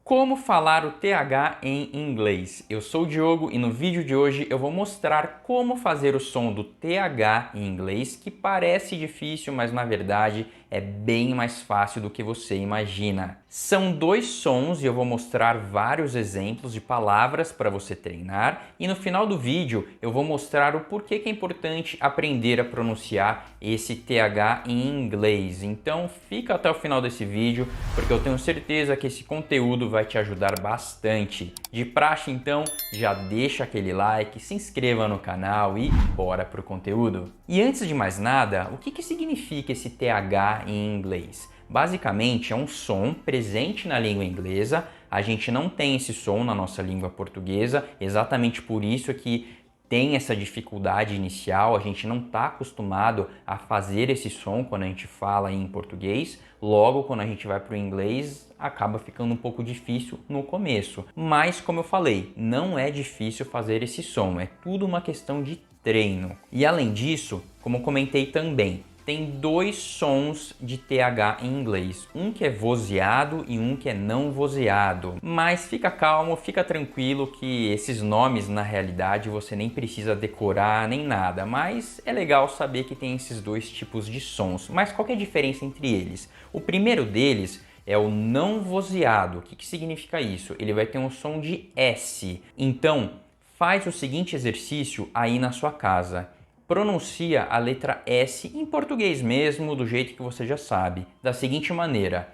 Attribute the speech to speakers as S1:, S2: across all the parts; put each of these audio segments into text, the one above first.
S1: Como falar o TH em inglês? Eu sou o Diogo e no vídeo de hoje eu vou mostrar como fazer o som do TH em inglês, que parece difícil, mas na verdade é bem mais fácil do que você imagina. São dois sons e eu vou mostrar vários exemplos de palavras para você treinar e no final do vídeo eu vou mostrar o porquê que é importante aprender a pronunciar esse TH em inglês. Então fica até o final desse vídeo porque eu tenho certeza que esse conteúdo vai te ajudar bastante. De praxe então, já deixa aquele like, se inscreva no canal e bora pro conteúdo. E antes de mais nada, o que significa esse TH em inglês? Basicamente é um som presente na língua inglesa, a gente não tem esse som na nossa língua portuguesa, exatamente por isso que tem essa dificuldade inicial, a gente não está acostumado a fazer esse som quando a gente fala em português, logo quando a gente vai para o inglês acaba ficando um pouco difícil no começo. Mas como eu falei, não é difícil fazer esse som, é tudo uma questão de treino. E além disso, como comentei também, tem dois sons de TH em inglês, um que é vozeado e um que é não vozeado. Mas fica calmo, fica tranquilo que esses nomes na realidade você nem precisa decorar nem nada, mas é legal saber que tem esses dois tipos de sons. Mas qual que é a diferença entre eles? O primeiro deles é o não vozeado. O que significa isso? Ele vai ter um som de S. Então, faz o seguinte exercício aí na sua casa. Pronuncia a letra S em português mesmo, do jeito que você já sabe, da seguinte maneira.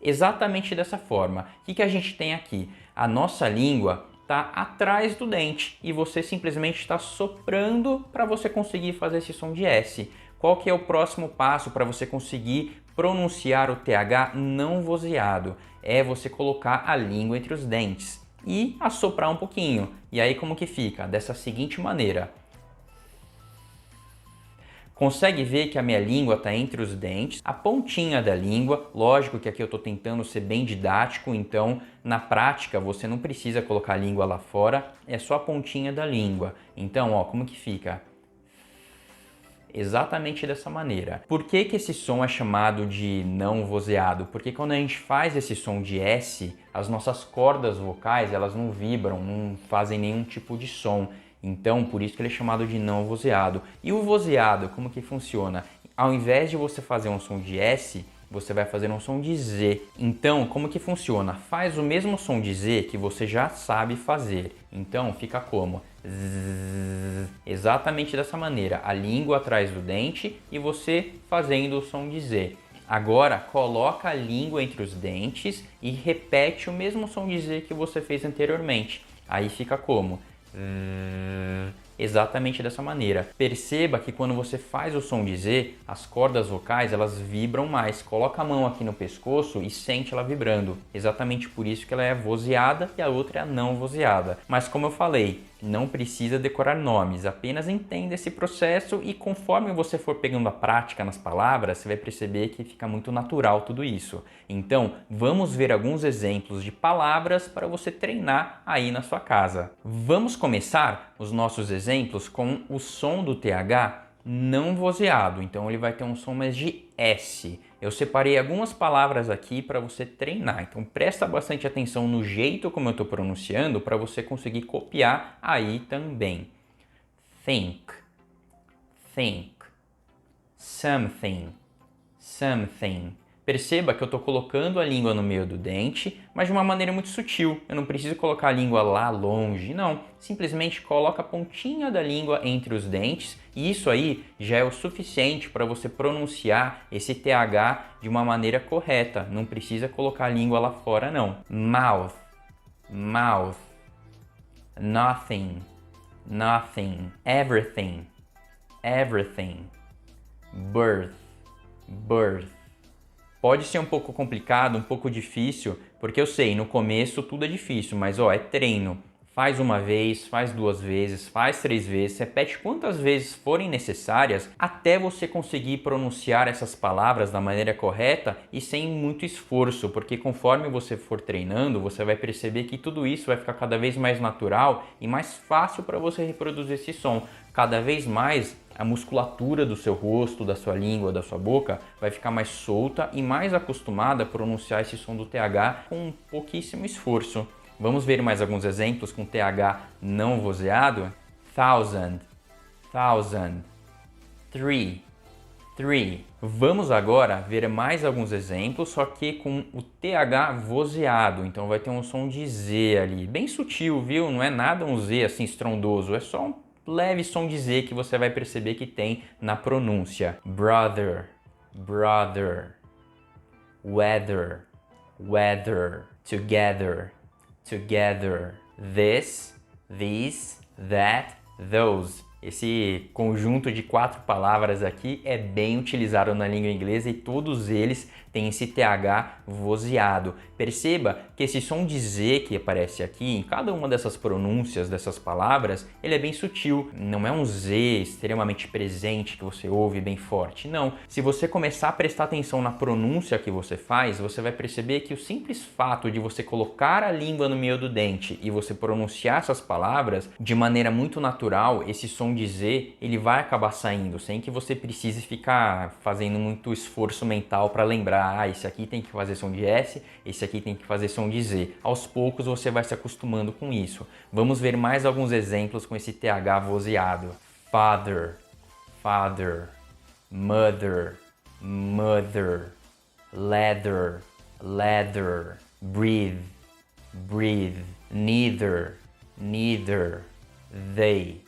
S1: Exatamente dessa forma. O que a gente tem aqui? A nossa língua está atrás do dente e você simplesmente está soprando para você conseguir fazer esse som de S. Qual que é o próximo passo para você conseguir pronunciar o TH não vozeado? É você colocar a língua entre os dentes e assoprar um pouquinho. E aí como que fica? Dessa seguinte maneira. Consegue ver que a minha língua está entre os dentes, a pontinha da língua, lógico que aqui eu estou tentando ser bem didático, então na prática você não precisa colocar a língua lá fora, é só a pontinha da língua. Então, ó, como que fica? Exatamente dessa maneira. Por que esse som é chamado de não vozeado? Porque quando a gente faz esse som de S, as nossas cordas vocais elas não vibram, não fazem nenhum tipo de som. Então, por isso que ele é chamado de não vozeado. E o vozeado, como que funciona? Ao invés de você fazer um som de S, você vai fazer um som de Z. Então, como que funciona? Faz o mesmo som de Z que você já sabe fazer. Então, fica como? Zzz, exatamente dessa maneira, a língua atrás do dente e você fazendo o som de Z. Agora, coloca a língua entre os dentes e repete o mesmo som de Z que você fez anteriormente. Aí fica como? Exatamente dessa maneira. Perceba que quando você faz o som de Z, as cordas vocais elas vibram mais. Coloca a mão aqui no pescoço e sente ela vibrando. Exatamente por isso que ela é vozeada e a outra é a não vozeada. Mas como eu falei, não precisa decorar nomes, apenas entenda esse processo e conforme você for pegando a prática nas palavras, você vai perceber que fica muito natural tudo isso. Então, vamos ver alguns exemplos de palavras para você treinar aí na sua casa. Vamos começar os nossos exemplos com o som do TH não vozeado, então ele vai ter um som mais de S. Eu separei algumas palavras aqui para você treinar, então presta bastante atenção no jeito como eu estou pronunciando para você conseguir copiar aí também. Think, think, something, something. Perceba que eu estou colocando a língua no meio do dente, mas de uma maneira muito sutil. Eu não preciso colocar a língua lá longe, não. Simplesmente coloca a pontinha da língua entre os dentes e isso aí já é o suficiente para você pronunciar esse TH de uma maneira correta. Não precisa colocar a língua lá fora, não. Mouth, mouth, nothing, nothing, everything, everything, birth, birth. Pode ser um pouco complicado, um pouco difícil, porque eu sei, no começo tudo é difícil, mas ó, é treino. Faz uma vez, faz duas vezes, faz três vezes, repete quantas vezes forem necessárias até você conseguir pronunciar essas palavras da maneira correta e sem muito esforço, porque conforme você for treinando, você vai perceber que tudo isso vai ficar cada vez mais natural e mais fácil para você reproduzir esse som. Cada vez mais a musculatura do seu rosto, da sua língua, da sua boca vai ficar mais solta e mais acostumada a pronunciar esse som do TH com pouquíssimo esforço. Vamos ver mais alguns exemplos com TH não vozeado? Thousand, thousand, three, three. Vamos agora ver mais alguns exemplos, só que com o TH vozeado. Então vai ter um som de Z ali, bem sutil, viu? Não é nada um Z assim estrondoso, é só um leve som de Z que você vai perceber que tem na pronúncia. Brother, brother, weather, weather, together, together, this, these, that, those. Esse conjunto de 4 palavras aqui é bem utilizado na língua inglesa e todos eles têm esse TH vozeado. Perceba que esse som de Z que aparece aqui, em cada uma dessas pronúncias dessas palavras, ele é bem sutil. Não é um Z extremamente presente que você ouve bem forte, não. Se você começar a prestar atenção na pronúncia que você faz, você vai perceber que o simples fato de você colocar a língua no meio do dente e você pronunciar essas palavras de maneira muito natural, esse som de Z, ele vai acabar saindo, sem que você precise ficar fazendo muito esforço mental para lembrar, esse aqui tem que fazer som de S, esse aqui tem que fazer som de Z. Aos poucos você vai se acostumando com isso. Vamos ver mais alguns exemplos com esse TH vozeado. Father, father, mother, mother, leather, leather, breathe, breathe, neither, neither, they,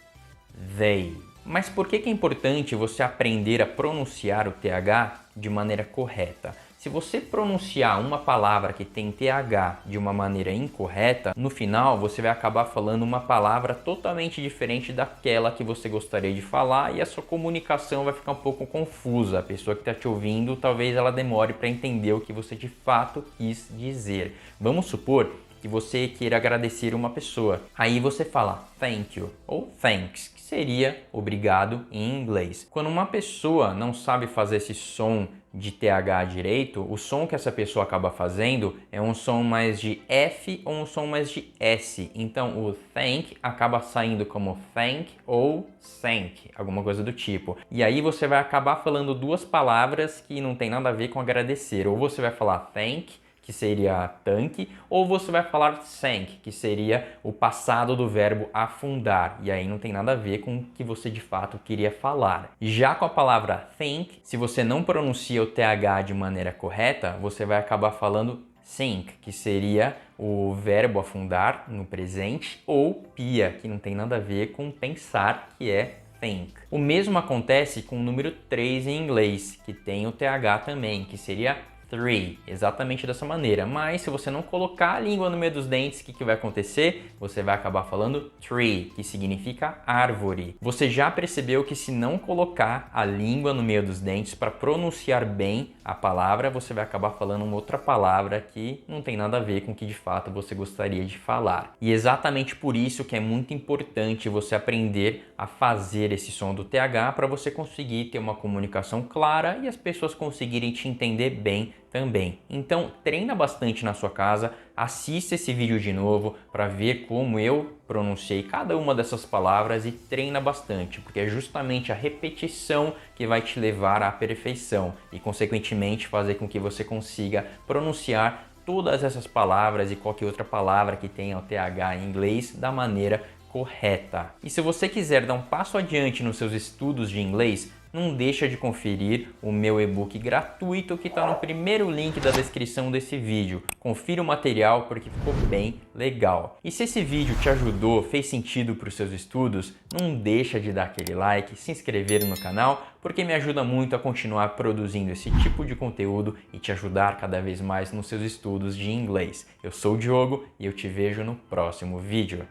S1: they. Mas por que é importante você aprender a pronunciar o TH de maneira correta? Se você pronunciar uma palavra que tem TH de uma maneira incorreta, no final você vai acabar falando uma palavra totalmente diferente daquela que você gostaria de falar e a sua comunicação vai ficar um pouco confusa. A pessoa que está te ouvindo, talvez ela demore para entender o que você de fato quis dizer. Vamos supor que você queira agradecer uma pessoa. Aí você fala thank you ou thanks, que seria obrigado em inglês. Quando uma pessoa não sabe fazer esse som de TH direito, o som que essa pessoa acaba fazendo é um som mais de F ou um som mais de S. Então o thank acaba saindo como thank ou thank, alguma coisa do tipo. E aí você vai acabar falando duas palavras que não tem nada a ver com agradecer. Ou você vai falar thank, que seria tanque, ou você vai falar sank, que seria o passado do verbo afundar, e aí não tem nada a ver com o que você de fato queria falar. Já com a palavra think, se você não pronuncia o TH de maneira correta, você vai acabar falando sink, que seria o verbo afundar no presente, ou pia, que não tem nada a ver com pensar, que é think. O mesmo acontece com o número 3 em inglês, que tem o TH também, que seria three, exatamente dessa maneira. Mas se você não colocar a língua no meio dos dentes, o que vai acontecer? Você vai acabar falando tree, que significa árvore. Você já percebeu que se não colocar a língua no meio dos dentes para pronunciar bem a palavra, você vai acabar falando uma outra palavra que não tem nada a ver com o que de fato você gostaria de falar. E exatamente por isso que é muito importante você aprender a fazer esse som do TH para você conseguir ter uma comunicação clara e as pessoas conseguirem te entender bem também. Então treina bastante na sua casa, assista esse vídeo de novo para ver como eu pronunciei cada uma dessas palavras e treina bastante, porque é justamente a repetição que vai te levar à perfeição e consequentemente fazer com que você consiga pronunciar todas essas palavras e qualquer outra palavra que tenha o TH em inglês da maneira correta. E se você quiser dar um passo adiante nos seus estudos de inglês, não deixa de conferir o meu e-book gratuito que está no primeiro link da descrição desse vídeo. Confira o material porque ficou bem legal. E se esse vídeo te ajudou, fez sentido para os seus estudos, não deixa de dar aquele like, se inscrever no canal, porque me ajuda muito a continuar produzindo esse tipo de conteúdo e te ajudar cada vez mais nos seus estudos de inglês. Eu sou o Diogo e eu te vejo no próximo vídeo.